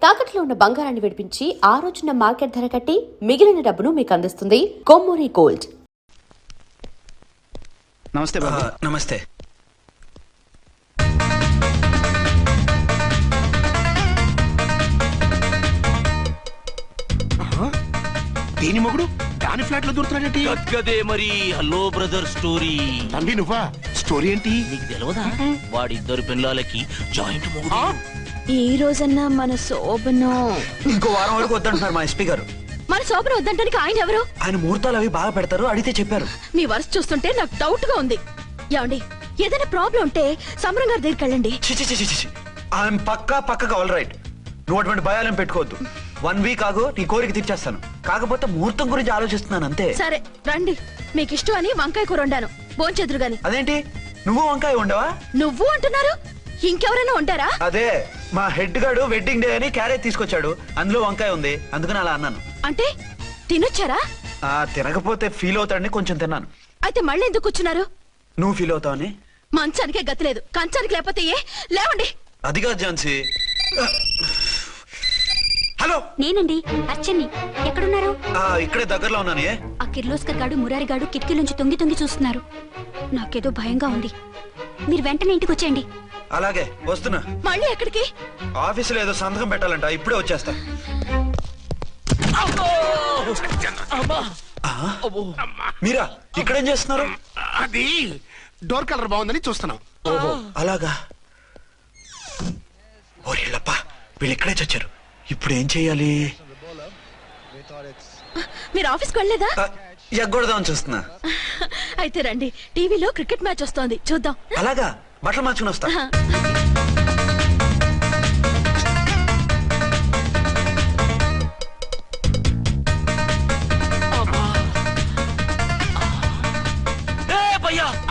తాకట్లో ఉన్న బంగారాన్ని విడిపించి ఆ రోజున మార్కెట్ ధర కట్టి మిగిలిన డబ్బును మీకు అందిస్తుంది కొమ్మూరి గోల్డ్. నమస్తే బాబు. నమస్తే. దేని మొగుడు దాని ఫ్లాట్ లో దూరుతున్నాడేంటి? గదే మరి హలో బ్రదర్ స్టోరీ. తండ్రి నువ్వా? స్టోరీ ఏంటి? నీకు తెలియదా? వాడిద్దరు పిల్లలకి జాయింట్ మొగుడు. ఈ రోజన్నా మన శోభను ఇంకో వారం వరకు వద్దంటున్నారు మా ఎస్పీ గారు. మన శోభను వద్దంటానికి ఆయన ఎవరు? ఆయన ముహూర్తాలు అవి బాగా పెడతారు, అడిగితే చెప్పారు. మీ వరుస చూస్తుంటే నాకు డౌట్ గా ఉంది. ఏమండి, ఏదైనా ప్రాబ్లం ఉంటే సమరం గారి దగ్గరికి వెళ్ళండి. ఆయన పక్కగా ఆల్ రైట్. నువ్వు అటువంటి భయాలను పెట్టుకోవద్దు. 1 వీక్ ఆగు, నీ కోరిక తీర్చేస్తాను. కాకపోతే ముహూర్తం గురించి ఆలోచిస్తున్నాను అంతే. సరే రండి, మీకు ఇష్టం అని వంకాయ కూర వండాను, భోంచెదురు గాని. అదేంటి నువ్వు వంకాయ ఉండవా? నువ్వు అంటున్నారు, ఇంకెవరైనా ఉంటారా? అదే మా హెడ్ గాడు వెడ్డింగ్ డే అని క్యారేజ్ తీసుకొచ్చాడు, అందులో వంకాయ ఉంది, అందుకని అలా అన్నాను. అంటే తినొచ్చారా? తినకపోతే ఫీల్ అవుతాడని కొంచెం తిన్నాను. అయితే మళ్ళీ ఎందుకు కూర్చున్నారు? నువ్వు ఫీల్ అవుతావని. మంచానికే గతి లేదు, కంచానికి లేకపోతే ఏ? లేవండి. అది కాదు ఝాన్సీ. హలో, నేనండి అర్చన్ని. ఎక్కడున్నారు? ఇక్కడే దగ్గరలో ఉన్నాను. ఆ కిర్లోస్కర్ గాడు మురారి గాడు కిటికీలోంచి తొంగి చూస్తున్నారు. నాకేదో భయంగా ఉంది. మీరు వెంటనే ఇంటికి వచ్చేయండి. అలాగే వస్తున్నా. మళ్ళీ ఎక్కడికి? ఆఫీసులో ఏదో సంతకం పెట్టాలంట, ఇప్పుడే వచ్చేస్తా. మీరా ఇక్కడేం చేస్తున్నారు? అది డోర్ కలర్ బాగుందని చూస్తున్నాం. ఓహో అలాగా. ఓరేళ్ళప్ప, వీళ్ళు ఇక్కడే చచ్చారు. ఇప్పుడు ఏం చెయ్యాలి? మీరు ఆఫీస్కి వెళ్ళలేదా? ఎగ్గొడదామని చూస్తున్నా. అయితే రండి, టీవీలో క్రికెట్ మ్యాచ్ వస్తోంది, చూద్దాం. అలాగా, బట్టలు మార్చుకుని వస్తా.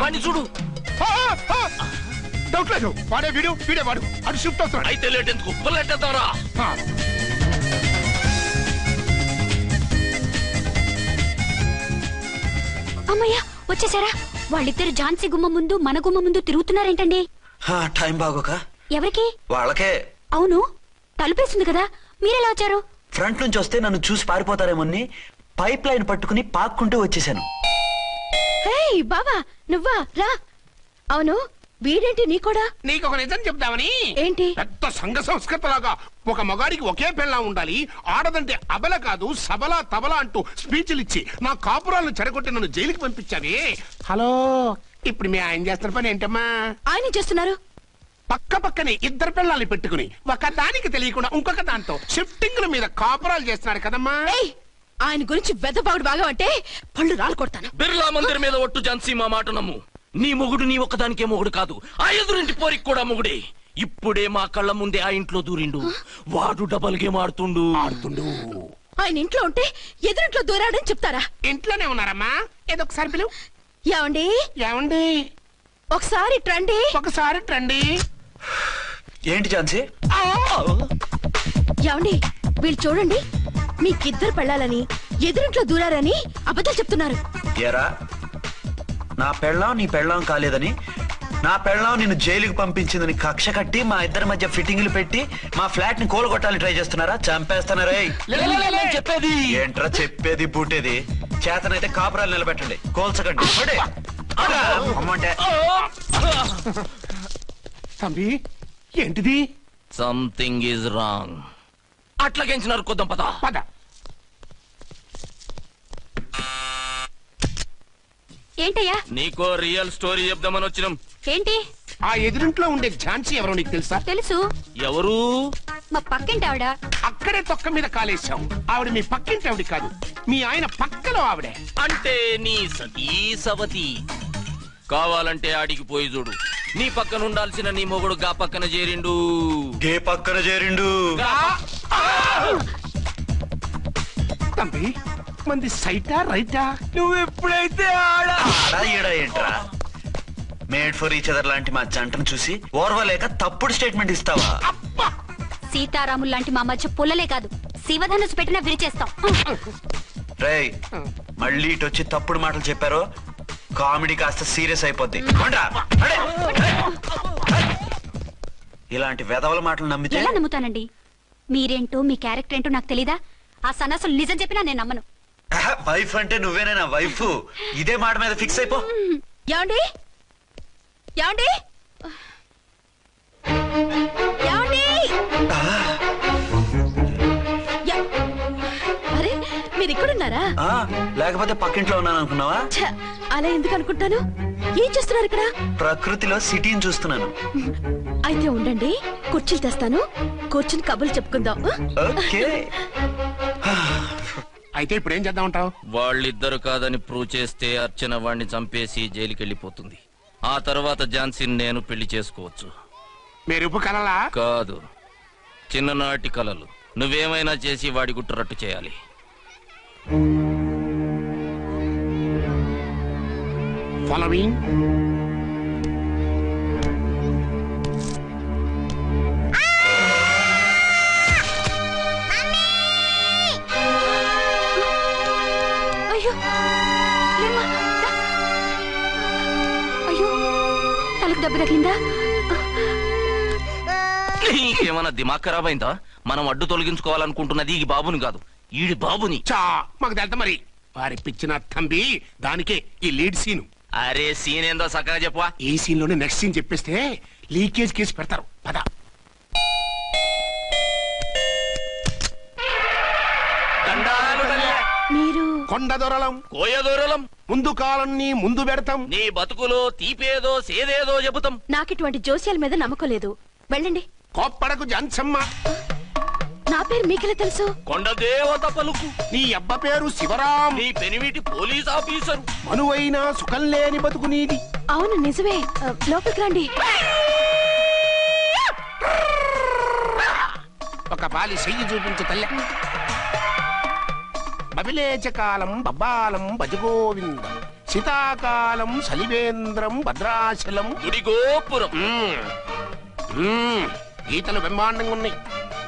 వాడిని చూడు. డౌట్ లేదు, వాడే వీడే వాడు. అటు షిఫ్ట్ అవుతున్నాడు. అయితే లేట్ ఎందుకు, బుల్లెట్టేద్దాంరా. అమ్మయ్యా, వచ్చేసారా? వాళ్ళిద్దరు ఝాన్సీ గుమ్మ ముందు మన గుమ్మ ముందు తిరుగుతున్నారేంటండి? టైం బాగోక. ఎవరికి? వాళ్ళకే. అవును, తలుపేస్తుంది కదా, మీరెలా వచ్చారు? ఫ్రంట్ నుంచి వస్తే నన్ను చూసి పారిపోతారేమోని పైప్ లైన్ పట్టుకుని పాక్కుంటూ వచ్చేసాను. హే బావా, నువ్వా? రా. అవును, వీడేంటి నీ కూడా? నీకు ఒక నిజం చెప్దామని. ఏంటి? పెద్ద సంఘ సంస్కృతలాగా ఒక మగాడికి ఒకే పెళ్ళం ఉండాలి, ఆడదంటే అబల కాదు సబలా తబలా అంటూ స్పీచ్లు ఇచ్చి నా కాపురాలను చెడగొట్టి నన్ను జైలుకి పంపించావి. హలో, ఇప్పుడు మీ ఆయన చేస్తున్న పని ఏంటమ్మా? ఆయన చేస్తున్నారు. పక్క పక్కనే ఇద్దరు పిల్లల్ని పెట్టుకుని ఒక దానికి తెలియకుండా ఇంకొక దాంతో షిఫ్టింగ్ల మీద కాపురాలు చేస్తున్నాడు కదమ్మా. ఆయన గురించి వెదబాగుడు బాగా అంటే పళ్ళు రాలు కొడతాను. బిర్లా మందిర్ మీద ఒట్టు ఝాన్సీ, మా మాట నమ్ము. నీ మొగుడు నీ ఒక్కదానికే మొగుడు కాదు, ఆ ఎదురింటి పోరికి కూడా మొగుడే. ఇప్పుడే మా కళ్ళ ముందే ఆ ఇంట్లో దూరిండు. వాడు డబల్ గేమ్ ఆడుతుండు. ఆయన ఇంట్లో ఉంటే ఎదురింట్లో దూరాడని చెప్తారా? ఇంట్లోనే ఉన్నారమ్మా, ఏదో ఒకసారి పిలువు. ఏమండి? ఏమండి? ఒకసారి ట్రండి. ఒకసారి ట్రండి. ఏంటి ఝాన్సీ? ఏమండి, వీళ్ళు చూడండి, మీకిద్దరు పెళ్ళాలని ఎదురింట్లో దూరారని అబద్ధాలు చెప్తున్నారు. ఏరా, నా పెళ్ళాం నీ పెళ్ళాం కాలేదని, నా పెళ్ళాం నిన్ను జైలుకి పంపించిందని కక్ష కట్టి మా ఇద్దరి మధ్య ఫిట్టింగ్లు పెట్టి మా ఫ్లాట్ ని కూలగొట్టాలని ట్రై చేస్తున్నారా? చంపేస్తున్నారా? చెప్పేది ఏంట్రా చెప్పేది బూటేది? చేతనైతే కాపురాలు నిలబెట్టండి, కోల్చకండి. అమ్మంటే తంబి, ఏంటిది? Something is wrong. అట్లాగేంచినారు కొద్దాం, పద పద. ఏంటయ్యా? నీకో రియల్ స్టోరీ చెప్దామని వచ్చినాం. ఏంటి? ఆ ఎదురింట్లో ఉండే ఝాన్సీ ఎవరో నీకు తెలుసా? తెలుసు, ఎవరు? మా పక్కింటి ఆవిడ. అక్కడే తొక్క మీద కాలేశావు. ఆవిడ మీ పక్కింటి ఆవిడ కాదు, మీ ఆయన పక్కలో ఆవిడే. అంటే నీ సతీ సవతి. కావాలంటే ఆడికి పోయి చూడు. నీ పక్కన ఉండాల్సిన నీ మొగుడు గా పక్కన చేరిండు. గే పక్కన చేరిండు. తంబి, మంది సైటా రైటా? నువ్వు ఎప్పుడైతే ఆడా ఈడా ఏంట్రా? మేడ్ ఫర్ ఈచ్ అదర్ లాంటి మా జంటను చూసి ఓర్వలేక తప్పుడు స్టేట్మెంట్ ఇస్తావా? సీతారాములు లాంటి మా మధ్య పుల్లలే కాదు, శివధనుసు పెట్టినా విరిచేస్తాం. రేయ్, మళ్ళీ ఇటు వచ్చి తప్పుడు మాటలు చెప్పారో కామెడీ కాస్త సీరియస్ అయిపోద్ది. ఇలాంటి వెధవల మాటలు నమ్మితే ఎలా నమ్ముతానండి? మీరేంటో మీ క్యారెక్టర్ ఏంటో నాకు తెలీదా? ఆ సన్నాసులు నిజం చెప్పినా నేను నమ్మను. వైఫ్ అంటే నువ్వేనా వైఫ్? ఇదే మాట మీద ఫిక్స్ అయిపో. ఏమండి ఏమండి ఏమండి యా- అరే మీరు ఇక్కడున్నారా? ఆ, లేకపోతే పక్కింట్లో ఉన్నాను అనుకున్నావా? ఛ, అలా ఎందుకు అనుకుంటాను? ఏం చేస్తున్నారు ఇక్కడ? ప్రకృతిలో సిటీని చూస్తున్నాను. అయితే ఉండండి, కుర్చీలు తెస్తాను, కూర్చుని కబుర్లు చెప్పుకుందాం. ఓకే. అయితే ఇప్పుడు ఏం చేద్దామంటావు? వాళ్ళిద్దరు కాదని ప్రూవ్ చేస్తే అర్చన వాణ్ణి చంపేసి జైలుకి వెళ్ళిపోతుంది. ఆ తర్వాత ఝాన్సీని నేను పెళ్లి చేసుకోవచ్చు. మెరుపు కలలా? కాదు, చిన్ననాటి కలలు. నువ్వేమైనా చేసి వాడి గుట్టురట్టు చేయాలి. ఫాలోయింగ్. అయ్యో లేమ్మా, దా. అయ్యో తలకు దెబ్బ తగిలిందా? నీకేమన్నా దిమాగ్ ఖరాబ్ అయిందా? మనం అడ్డు తొలగించుకోవాలనుకుంటున్నది ఈ బాబుని కాదు, ఈడి బాబుని. చా మాకు తెలుతా మరి. వారి పిచ్చిన తంబి దానికే ఈ లీడ్ సీన్. అరే సీన్ ఏందో సక్కగా చెప్పవా? ఈ సీన్ లోనే నెక్స్ట్ సీన్ చెప్పేస్తే లీకేజ్ కేసు పెడతారు. పద. మీరు కొండ దొరలం, కోయ దూరలం, ముందు కాలన్నీ ముందు పెడతాం. నీ బతుకులో తీపేదో సేదేదో చెబుతాం. నాకిటువంటి జోస్యాల మీద నమ్మకం లేదు. వెళ్ళండి. కోప్పడకు జంచమ్మ. నా పేరు మీకెలా తెలుసు? కొండ దేవత పలుకు. నీ అబ్బ పేరు శివరాం. నీ పెనిమిటి పోలీస్ ఆఫీసరు. మనువైన సుఖం లేని బతుకు నీది. అవును నిజమే. లోపలికి రండి. ఒక పాలి చెయ్యి చూపించు తల్లె. బబిలేచకాలం బబ్బాలం భజగోవిందం, శీతాకాలం సలివేంద్రం భద్రాచలం. గుడి గోపురం. గీతలు బ్రహ్మాండంగా ఉన్నాయి,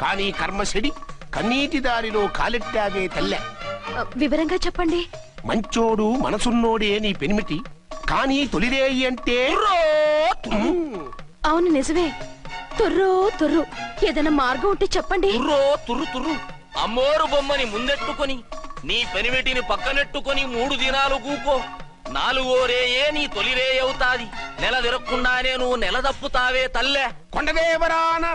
కానీ కర్మశడి కన్నీటి దారిలో కాలెట్టాగే తల్లె. వివరంగా చెప్పండి. మంచోడు మనసున్నోడే నీ పెనిమిటి, కానీ తొలిరేయి అంటే అవును నిజమే. తుర్రు తుర్రు. ఏదైనా మార్గం ఉంటే చెప్పండి. తుర్రో తుర్రు తుర్రు. అమ్మోరు బొమ్మని ముందెట్టుకొని నీ పెనిమిటిని పక్కనెట్టుకొని 3 దినాలు కూకో. 4వ రేయే నీ తొలి రే అవుతాది. నెల తిరగకుండానే నువ్వు నెల తప్పుతావే తల్లే. కొండదేవరాన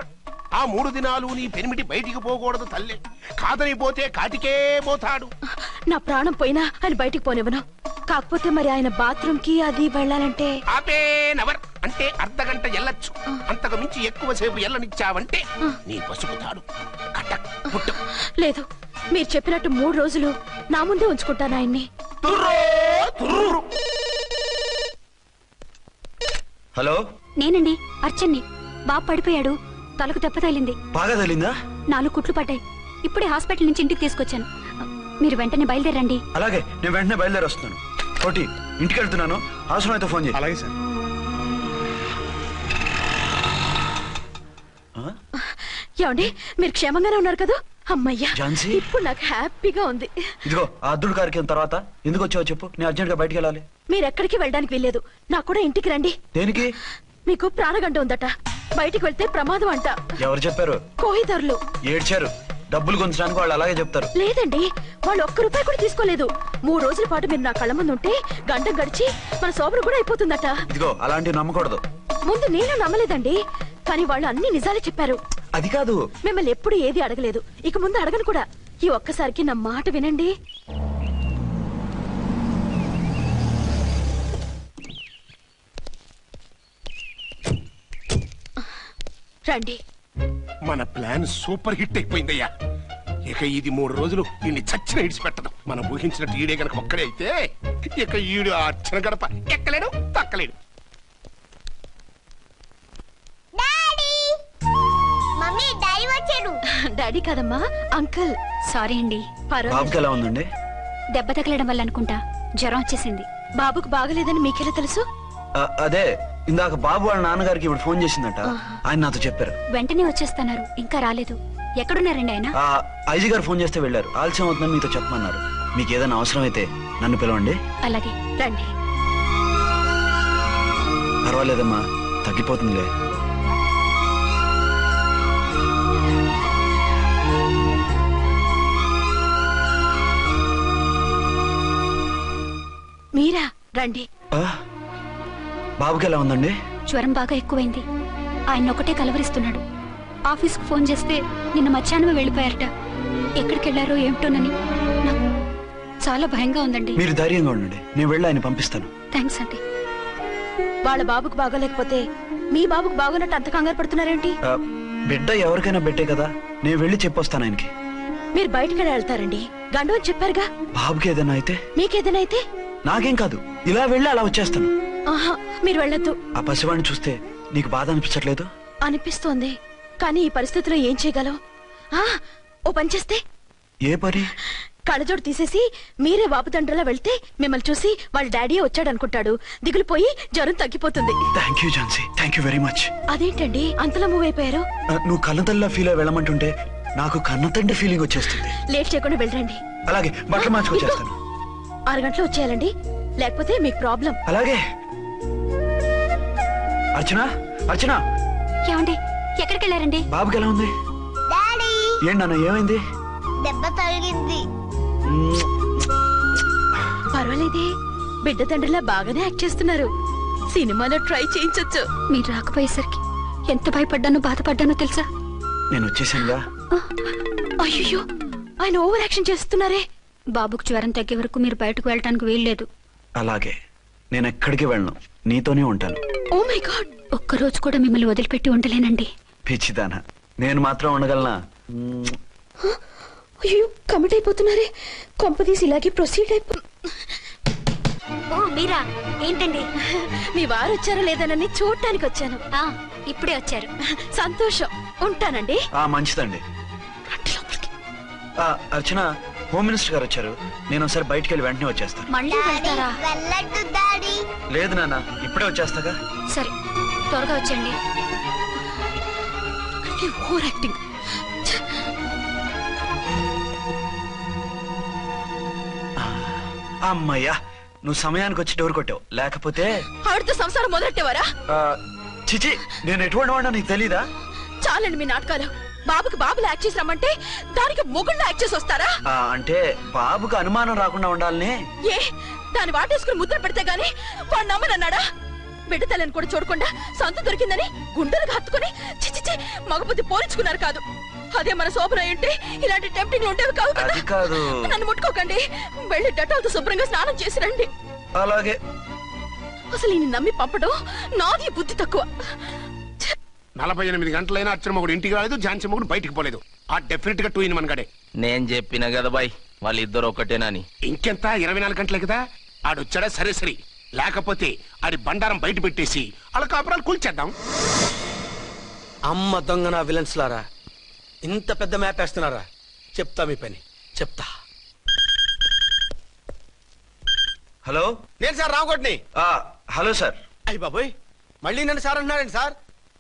ఆ 3 దినాలు నీ పెనిమిటి బయటికి పోకూడదు తల్లే. కాదని పోతే కాటికే పోతాడు. నా ప్రాణం పోయినా ఆయన బయటికి పోనివ్వను. కాకపోతే మరి ఆయన బాత్రూమ్ కి అది వెళ్ళాలంటే ఆపేనవర్ అంటే అర్ధగంట ఎల్లొచ్చు. అంతకు మించి ఎక్కువసేపు ఎల్లనిచ్చావంటే నీ పసుపుతాడు కటక్ పుట్టక్. లేదు, మీరు చెప్పినట్టు 3 రోజులు నా ముందే ఉంచుకుంటాను ఆయన్ని. హలో, నేనండి అర్చన్ని. బాబు పడిపోయాడు, తలకు దెబ్బ తగిలింది. బాగా తగిలిందా? 4 కుట్లు పడ్డాయి. ఇప్పుడే హాస్పిటల్ నుంచి ఇంటికి తీసుకొచ్చాను. మీరు వెంటనే బయలుదేరండి. అలాగే, నేను వెంటనే బయలుదేరి వస్తున్నాను. కోటి, ఇంటికి వెళ్తున్నాను. అవసరం అయితే ఫోన్ చేయి. అలాగే సార్. ఏమండి, మీరు క్షేమంగానే ఉన్నారు కదా? అమ్మయ్యా, ఝాన్సీ? ఇప్పుడు నాకు హ్యాపీగా ఉంది. ఇదిగో ఆ అద్దుడు కార్యక్రమం తర్వాత ఎందుకు వచ్చావో చెప్పు. నేను అర్జెంట్ గా బయటికి వెళ్ళాలి. మీరు ఎక్కడికి వెళ్ళడానికి వీల్లేదు. నాకు కూడా ఇంటికి రండి. దేనికి? మీకు ప్రాణగంట ఉందట. బయటికి వెళ్తే ప్రమాదం అంట. ఎవరు చెప్పారు? కోహిదర్లు ఏడ్చారు. డబ్బులు గుంచడానికి వాళ్ళు అలాగే చెప్తారు. లేదండి, వాళ్ళు ₹1 కూడా తీసుకోలేదు. 3 రోజుల పాటు మీరు నా కళ్ళ ముందు ఉంటే గంట గడిచి మన సోబరు కూడా అయిపోతుందట. ఇదిగో అలాంటివి నమ్మకూడదు. ముందు నేను నమ్మలేదండి, కానీ వాళ్ళు అన్ని నిజాలే చెప్పారు. అది కాదు, మిమ్మల్ని ఎప్పుడు ఏది అడగలేదు, ఇక ముందు అడగను కూడా. ఈ ఒక్కసారికి నా మాట వినండి. రండి. మన ప్లాన్ సూపర్ హిట్ అయిపోయిందయ్యా. ఇక ఇది 3 రోజులు ఈయన్ని చచ్చిన ఇడిచిపెట్టదు. మనం ఊహించినట్టు ఈడే గనక ఒక్కడే అయితే ఇక ఈడు ఆ అర్చన గడప ఎక్కలేడు తక్కలేడు. డాడీ కాదమ్మా, అంకుల్. సారీ అండి. బాబుకి ఎలా ఉందండి? దెబ్బ తగలడం వల్ల అనుకుంటా జ్వరం వచ్చేసింది. బాబుకు బాగలేదని మీకెలా తెలుసు? అదే ఇందాక బాబు వాళ్ళ నాన్నగారికి ఇప్పుడు ఫోన్ చేసిందట. ఆయన నాతో చెప్పారు. వెంటనే వచ్చేస్తున్నారు, ఇంకా రాలేదు. ఎక్కడున్నారండి ఆయన? ఐజీ గారు ఫోన్ చేస్తే వెళ్ళారు. ఆలస్యం అవుతుందని మీతో చెప్పమన్నారు. మీకు ఏదైనా అవసరం అయితే నన్ను పిలవండి. అలాగే. రండి. పర్వాలేదమ్మా, తగ్గిపోతుందిలే. రండి. బాబుకి ఎలా ఉందండి? జ్వరం బాగా ఎక్కువైంది. ఆయన ఒకటే కలవరిస్తున్నాడు. ఆఫీస్కు ఫోన్ చేస్తే నిన్న మధ్యాహ్నమే వెళ్ళిపోయారట. ఎక్కడికి వెళ్ళారో ఏమిటోనని నాకు చాలా భయంగా ఉందండి. మీరు ధైర్యంగా ఉండండి, నేను వెళ్ళి ఆయన పంపిస్తాను. థ్యాంక్స్ అండి. వాళ్ళ బాబుకు బాగోలేకపోతే మీ బాబుకు బాగోనట్టు అంత కంగారు పడుతున్నారేంటి? బిడ్డ ఎవరికైనా బిడ్డే కదా, నేను వెళ్ళి చెప్పొస్తాను ఆయనకి. మీరు బయటకెళ్ళి వెళ్తారండి. గండు అని చెప్పారుగా. బాబుకి ఏదైనా అయితే? మీకేదైనా అయితే? నాకేం కాదు, ఇలా వెళ్ళి అలా వచ్చేస్తాను. ఆహా, మీరు వెళ్ళొద్దు. ఆ పసివాడిని చూస్తే నీకు బాధ అనిపించట్లేదు? అనిపిస్తోంది, కానీ ఈ పరిస్థితిలో ఏం చేయగలం? ఓ పని చేస్తే? ఏ పని? కళ్ళజోడు తీసేసి మీరే బాబుతండ్రిలా వెళ్తే మిమ్మల్ని చూసి వాళ్ళ డాడీ వచ్చాడు అనుకుంటాడు. దిగులు పోయి జ్వరం తగ్గిపోతుంది. Thank you Jhansi, thank you very much. అదేంటండి అంతలా మూవ్ అయిపోయారు? నువ్వు కన్నతల్లిలా ఫీల్ అయి వెళ్ళమంటుంటే నాకు కన్నతండ్రి ఫీలింగ్ వచ్చేస్తుంది. లేట్ చేయకుండా వెళ్ళండి. అలాగే, బట్టలు మార్చుకొచ్చేస్తాను. 6 గంటలు వచ్చేయాలండి, లేకపోతే మీకు ప్రాబ్లం. అలాగే. అర్చన, అర్చన. ఏమండి, ఎక్కడికి వెళ్ళారండి? బాబుకి ఎలా ఉంది? ఏంటి నాన్న, ఏమైంది? దెబ్బ తగిలింది. పర్వాలేదే, బిడ్డ తండ్రిలా బాగానే యాక్ట్ చేస్తున్నారు. సినిమాలో ట్రై చేయించొచ్చు. మీరు రాకపోయేసరికి ఎంత భయపడ్డానో బాధపడ్డానో తెలుసా? నేను వచ్చేసానుగా. అయ్యో, ఆయన ఓవర్ యాక్షన్ చేస్తున్నారే. బాబుకు జ్వరం తగ్గే వరకు మీరు బయటకు వెళ్ళటానికి వీల్లేదు. అలాగే, నేను ఎక్కడికి వెళ్ళను, నీతోనే ఉంటాను. ఓ మై గాడ్, ఒక్కరోజు కూడా మిమ్మల్ని వదిలిపెట్టి ఉండలేనండి. పిచ్చిదానా, నేను మాత్రం ఉండగలనా? అయ్యో, కమిట్ అయిపోతున్నారే. కొంపదీసి ఇలాగే ప్రొసీడ్ అయిపో. ఓ మీరా, ఏంటండి? మీ వారు వచ్చారో లేదనని చూడటానికి వచ్చాను. ఇప్పుడే వచ్చారు. సంతోషం, ఉంటానండి. మంచిదండి. అర్చన, హోమ్ మినిస్టర్ గారు వచ్చారు. నేను ఒకసారి బయటికి వెళ్ళి వెంటనే వచ్చేస్తాను. మళ్ళీ వెళ్తారా? వెళ్ళట్టు డాడీ. లేదు నాన్న, ఇప్పుడే వచ్చేస్తాగా. సరే, త్వరగా వచ్చండి. Over acting. అమ్మయ్యా, నువ్వు సమయానికి వచ్చి డోర్ కొట్టావు, లేకపోతే ఆవిడతో సంసారం మొదలెట్టేవారా? చిచి, నేను ఎటువంటి వాడినా నీకు తెలీదా? చాలండి మీ నాటకాలు. బాబుకి బాబులు యాక్ట్ చేసి రమ్మంటే దానికి మొగుళ్ళు యాక్ట్ చేసి వస్తారా? అంటే బాబుకు అనుమానం రాకుండా ఉండాలని. ఏ, దాన్ని వాటేసుకుని ముద్ర పెడితే గాని వాడు నమ్మనన్నాడా? బిడ్డ తల్లిని కూడా చూడకుండా సంత దొరికిందని గుండెలకు హత్తుకుని చిచిచి మగబుద్ధి పోల్చుకున్నారు కాదు. అదే మన శోభన ఏంటి ఇలాంటి టెంప్టింగ్ ఉండేవి కాదు కదా. అది కాదు. నన్ను ముట్టుకోకండి, వెళ్ళి డెటాల్తో శుభ్రంగా స్నానం చేసి రండి. అలాగే. అసలు ఈయన నమ్మి పంపడం నాది బుద్ధి తక్కువ. 48 గంటలైనా అర్చన మొగుడు ఇంటికి రాలేదు, ఝాన్సీ మొగుడు బయటికి పోలేదు. ఆ డెఫినెట్ గా 2 in 1 గడే. నేను చెప్పిన కదా బాయ్, వాళ్ళిద్దరు ఒకటేనని. ఇంకెంత 24 గంటలే కదా. ఆడొచ్చాడా సరే సరే, లేకపోతే ఆడి బండారం బయట పెట్టేసి అలా కాపురాలు కూల్చేద్దాం. అమ్మ దొంగ నా విలన్స్ లారా, ఇంత పెద్ద మ్యాప్ వేస్తున్నారా? చెప్తా మీ పని, చెప్తా. హలో, నేను సార్ రామకోటిని. Hello sir. అయ్యి బాబోయ్, మళ్ళీ నన్ను సార్ అంటున్నారండి సార్?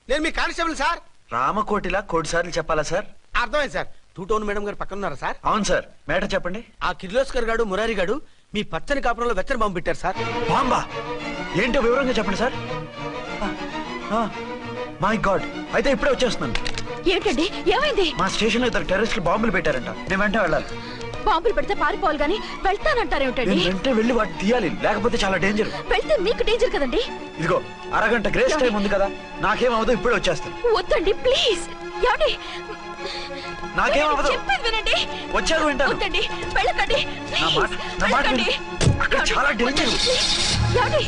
నేను మీ కానిస్టేబుల్ సార్. రామకోటిలా కోటి సార్లు చెప్పాలా సార్? అర్థమైంది సార్. 2 టౌన్ మేడం గారు పక్కన ఉన్నారా సార్? అవును సార్, మేటర్ చెప్పండి. ఆ కిర్లోస్కర్ గాడు మురారి గాడు మీ పచ్చని కాపురంలో వెచ్చని బాంబు పెట్టారు సార్. బాంబా? ఏంటో వివరంగా చెప్పండి సార్. మై గాడ్, అయితే ఇప్పుడే వచ్చేస్తున్నాను. ఏంటండి, ఏమైంది? మా స్టేషన్ లో 2 టెర్రరిస్టులు బాంబులు పెట్టారంట. నేను వెంటనే వెళ్ళాలి. బాంబులు పెడితే పారిపోవాలి గాని వెళ్తానంటారేమిటండి? నేను వెంటనే వెళ్ళి వాటిని తీయాలి, లేకపోతే చాలా డేంజర్. వెళ్తే మీకు డేంజర్ కదండి. ఇదిగో, అరగంట గ్రేస్ టైం ఉంది కదా, నాకేమవదు, ఇప్పుడే వచ్చేస్తాను. వద్దండి ప్లీజ్. ఏమండి, నాకేమవదు, చెప్పేది వినండి. వచ్చాక వింటాను. వద్దండి, వెళ్ళకండి ప్లీజ్. నా మాట వెళ్ళకండి. విను. అక్కడ చాలా డేంజర్. ఏమండి,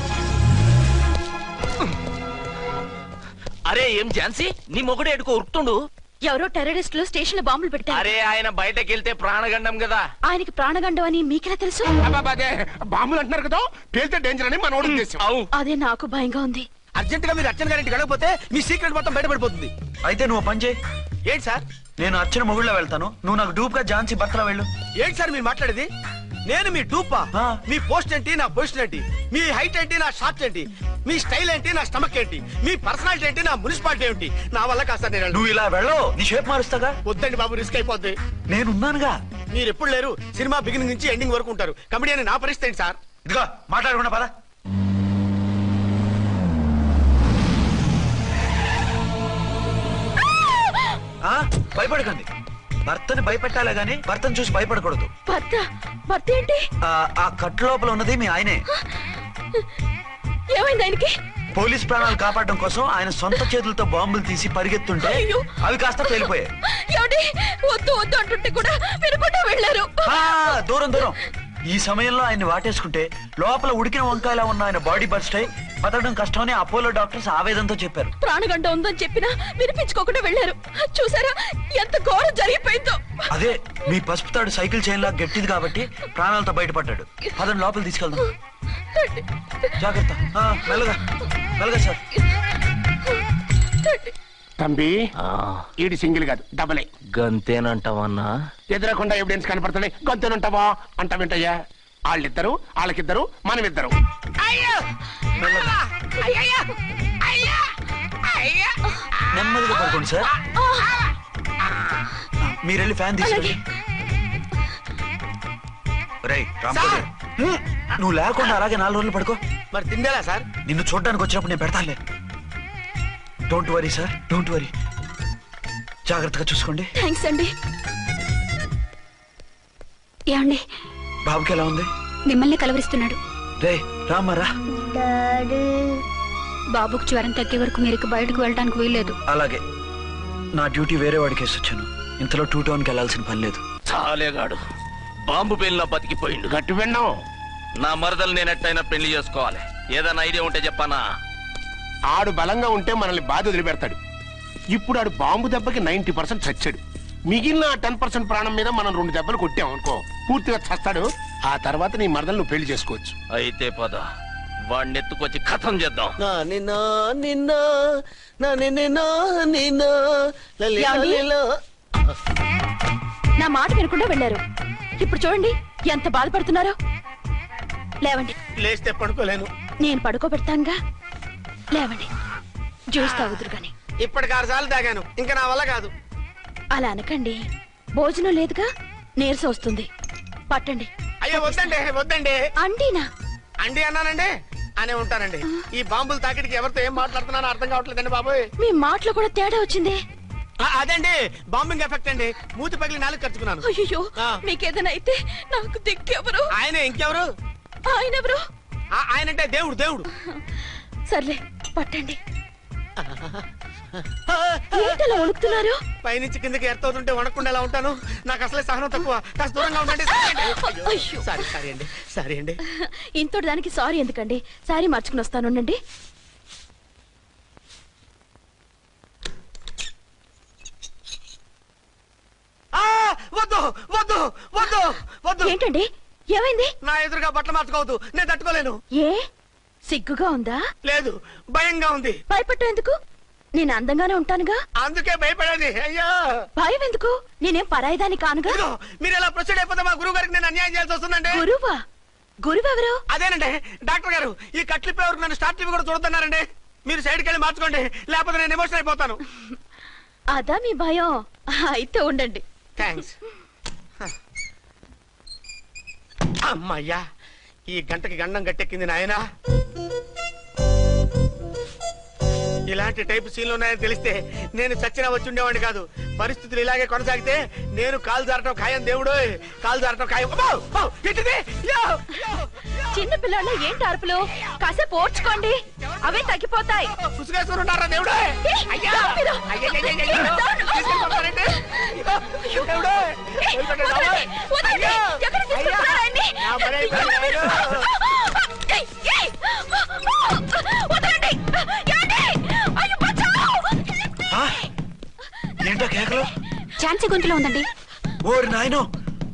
అరే ఏం ఝాన్సీ, నీ మొగుడు ఎడుకో ఉరుకుతుండు. ఎవరో టెర్రరిస్టులు స్టేషన్ లో బాంబులు పెట్టారు. అరే ఆయన బయటకెళ్తే ప్రాణగండం కదా. ఆయనకి ప్రాణగండం అని మీకెలా తెలుసు? అదే బాంబులు అంటున్నారు కదా, పేలితే డేంజర్ అని మన ఉద్దేశం. అదే నాకు భయంగా ఉంది. అర్జెంట్ గా మీరు అర్చన గారింటికి వెళ్ళకపోతే మీ సీక్రెట్ మొత్తం బయటపడిపోతుంది. అయితే నువ్వు పని చేయి. ఏంటి సార్? నేను అర్చన మొగుళ్ళ వెళ్తాను, నువ్వు నాకు డూప్ గా ఝాన్సీ భర్తలా వెళ్ళు. ఏంటి సార్ మీరు మాట్లాడేది? నేను మీ డూపా? మీ పోస్ట్ ఏంటి, నా పొజిషన్ ఏంటి? మీ హైట్ ఏంటి, నా షార్ట్ ఏంటి? మీ స్టైల్ ఏంటి, నా స్టమక్ ఏంటి? మీ పర్సనాలిటీ ఏంటి, నా మున్సిపాలిటీ ఏంటి? నా వల్ల కాస్త నేను నువ్వు ఇలా వెళ్ళవు, నీ షేప్ మారుస్తాగా. వద్దండి బాబు, రిస్క్ అయిపోద్ది. నేనున్నానుగా. మీరు ఎప్పుడు లేరు, సినిమా బిగినింగ్ నుంచి ఎండింగ్ వరకు ఉంటారు. కమెడియన్ నా పరిస్థితి ఏంటి సార్? ఇదిగో మాట్లాడకుండా పద. భయపడకండి, భర్తని భయపెట్టాలే గాని భర్తను చూసి భయపడకూడదు. భర్త? భర్త ఏంటి? ఆ కట్టు లోపల ఉన్నది మీ ఆయనే. ఏమైంది ఆయనకి? పోలీస్ ప్రాణాలు కాపాడడం కోసం ఆయన సొంత చేతులతో బాంబులు తీసి పరిగెత్తుంటే అయ్యో. అవి కాస్త పేలిపోయాయి. ఏమండి? వద్దు వద్దు అంటుంటే కూడా వినకుండా వెళ్ళారు. దూరం దూరం. ఈ సమయంలో ఆయన్ని వాటేసుకుంటే లోపల ఉడికిన వంకాయలా ఉన్న ఆయన బాడీ బర్స్ట్ అయి బతకడం కష్టమని అపోలో డాక్టర్స్ ఆవేదంతో చెప్పారు. ప్రాణగంట ఉందని చెప్పినా వినిపించుకోకుండా వెళ్ళారు. చూసారా ఎంత ఘోరం జరిగిపోయిందో. అదే మీ పసుపు తాడు సైకిల్ చైన్ లా గట్టిది కాబట్టి ప్రాణాలతో బయటపడ్డాడు. అతను లోపల తీసుకెళ్దాం. జాగ్రత్త. మెల్లగా మెల్లగా సార్. తంబి ఈడి సింగిల్ కాదు డబలే. గంతేనంటావన్నా? ఎదురకుండా ఎవిడెన్స్ కనపడుతుంది గొంతునంటావా అంటావేంటయ్యా? వాళ్ళిద్దరు వాళ్ళకిద్దరు మనమిద్దరు. నెమ్మదిగా పడుకోండి సార్. మీరు వెళ్ళి ఫ్యాన్ తీసుకెళ్ళి. రేయ్ రాంపడు, నువ్వు లేకుండా అలాగే 4 రోజులు పడుకో. మరి తిండేలా సార్? నిన్ను చూడడానికి వచ్చినప్పుడు నేను పెడతానులే. Don't worry sir, don't worry. జాగ్రత్తగా చూసుకోండి. థ్యాంక్స్ అండి. ఏమండి, బాబుకి ఎలా ఉంది? మిమ్మల్ని కలవరిస్తున్నాడు. రే రామారా. డాడీ బాబుకు జ్వరం తగ్గే వరకు మీరు బయటకు వెళ్ళడానికి వీల్లేదు. అలాగే. నా డ్యూటీ వేరే వాడికి వేసి వచ్చాను. ఇంతలో 2 టౌన్కి వెళ్ళాల్సిన పని లేదు. చాలేగాడు బాంబు పేలిన బతికిపోయిండు. గట్టి విన్నావు. నా మరదలు నేనెట్టయినా పెళ్లి చేసుకోవాలి. ఏదైనా ఐడియా ఉంటే చెప్పానా? ఆడు బలంగా ఉంటే మనల్ని బాధ వదిలిపెడతాడు. ఇప్పుడు ఆడు బాంబు దెబ్బకి 90% చచ్చాడు. మిగిలిన 10% ప్రాణం మీద మనం 2 దెబ్బలు కొట్టాం అనుకో, పూర్తిగా చస్తాడు. ఆ తర్వాత నీ మరదలు నువ్వు పెళ్లి చేసుకోవచ్చు. అయితే పద, వాడిని ఎత్తుకొచ్చి కథం చేద్దాం. నా మాట వినకుండా వెళ్ళారు. ఇప్పుడు చూడండి ఎంత బాధపడుతున్నారో. లేవండి. లేస్తే పడుకోలేను. నేను పడుకోబెడతానుగా. లేవండి, జ్యూస్ తాగుదురు గాని. ఇప్పటికి 6 సార్లు తాగాను. ఇంకా నా వల్ల కాదు. అలా అనకండి, భోజనం లేదుగా, నీరసం వస్తుంది. పట్టండి. అయ్యో వద్దండి వద్దండి. అంటీనా? అండి అన్నానండి అనే ఉంటానండి. ఈ బాంబులు తాకిడికి ఎవరితో ఏం మాట్లాడుతున్నానో అర్థం కావట్లేదండి బాబోయ్. మీ మాటలో కూడా తేడా వచ్చింది. అదండి బాంబింగ్ ఎఫెక్ట్ అండి. మూతి పగిలి 4 ఖర్చుకున్నాను. అయ్యో, మీకేదైనా అయితే నాకు దిక్కెవరు? ఆయన ఇంకెవరు? ఆయనెవరు? ఆయనంటే దేవుడు. దేవుడు. సర్లే పట్టండి. ఏంటలా వణుకుతున్నారు? పైనుంచి కిందకి ఎర్తవుతుంటే వణకుండా ఎలా ఉంటాను? నాకు అసలే సహనం తక్కువ. కాస్త దూరంగా ఉండండి. అయ్యో. సారీ అండి. ఇంతటి దానికి సారీ ఎందుకండి? సారీ మార్చుకుని వస్తానుండండి. వద్దు వద్దు వద్దు వద్దు. ఏంటండి, ఏమైంది? నా ఎదురుగా బట్టలు మార్చుకోవద్దు. నేను తట్టుకోలేను. ఏ సిగ్గుగా ఉందా? లేదు, భయంగా ఉంది. భయపట్టు ఎందుకు? నేను అందంగానే ఉంటానుగా. అందుకే భయపడేది. అయ్యా భయం ఎందుకు? నేనేం పరాయిదాన్ని కానుగా. ఇదిగో, మీరు ఎలా ప్రొసీడ్ అయిపోతే మా గురువు గారికి నేను అన్యాయం చేయాల్సి వస్తుందండి. గురువా? గురువెవరు? అదేనండి డాక్టర్ గారు. ఈ కట్లిప్పే వరకు నన్ను స్టార్ట్ టీవీ కూడా చూడొద్దన్నారండి. మీరు సైడ్కి వెళ్ళి మార్చుకోండి, లేకపోతే నేను ఎమోషన్ అయిపోతాను. అదా మీ భయం? అయితే ఉండండి. థ్యాంక్స్. అమ్మయ్యా, ఈ గంటకి గండం గట్టెక్కింది నాయనా. ఇలాంటి టైప్ సీన్లు ఉన్నాయని తెలిస్తే నేను చచ్చినా వచ్చి ఉండేవాడిని కాదు. పరిస్థితులు ఇలాగే కొనసాగితే నేను కాలు జారటం ఖాయం. దేవుడు, కాలు జారటం ఖాయం. చిన్న పిల్లల ఏంటి అరుపులు? కాసేపు ఓర్చుకోండి, అవే తగ్గిపోతాయి. పుసుగేసుకుని ఉన్నారా దేవుడు? ఏంటో కేకలు? ఛాన్సీ గొంతులో ఉందండి. ఓరి నాయనో,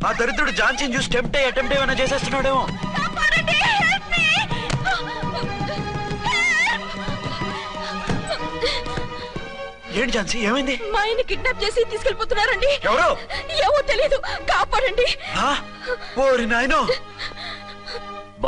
ఆ దరిద్రుడు ఝాన్సీని చూసి అటెంప్ట్ ఏమైనా చేసేస్తున్నాడేమో. ఏంటి ఝాన్సీ, ఏమైంది? మా ఆయన కిడ్నాప్ చేసి తీసుకెళ్లిపోతున్నారండి. ఎవరు? ఏమో తెలియదు, కాపాడండి. ఓరి నాయనో,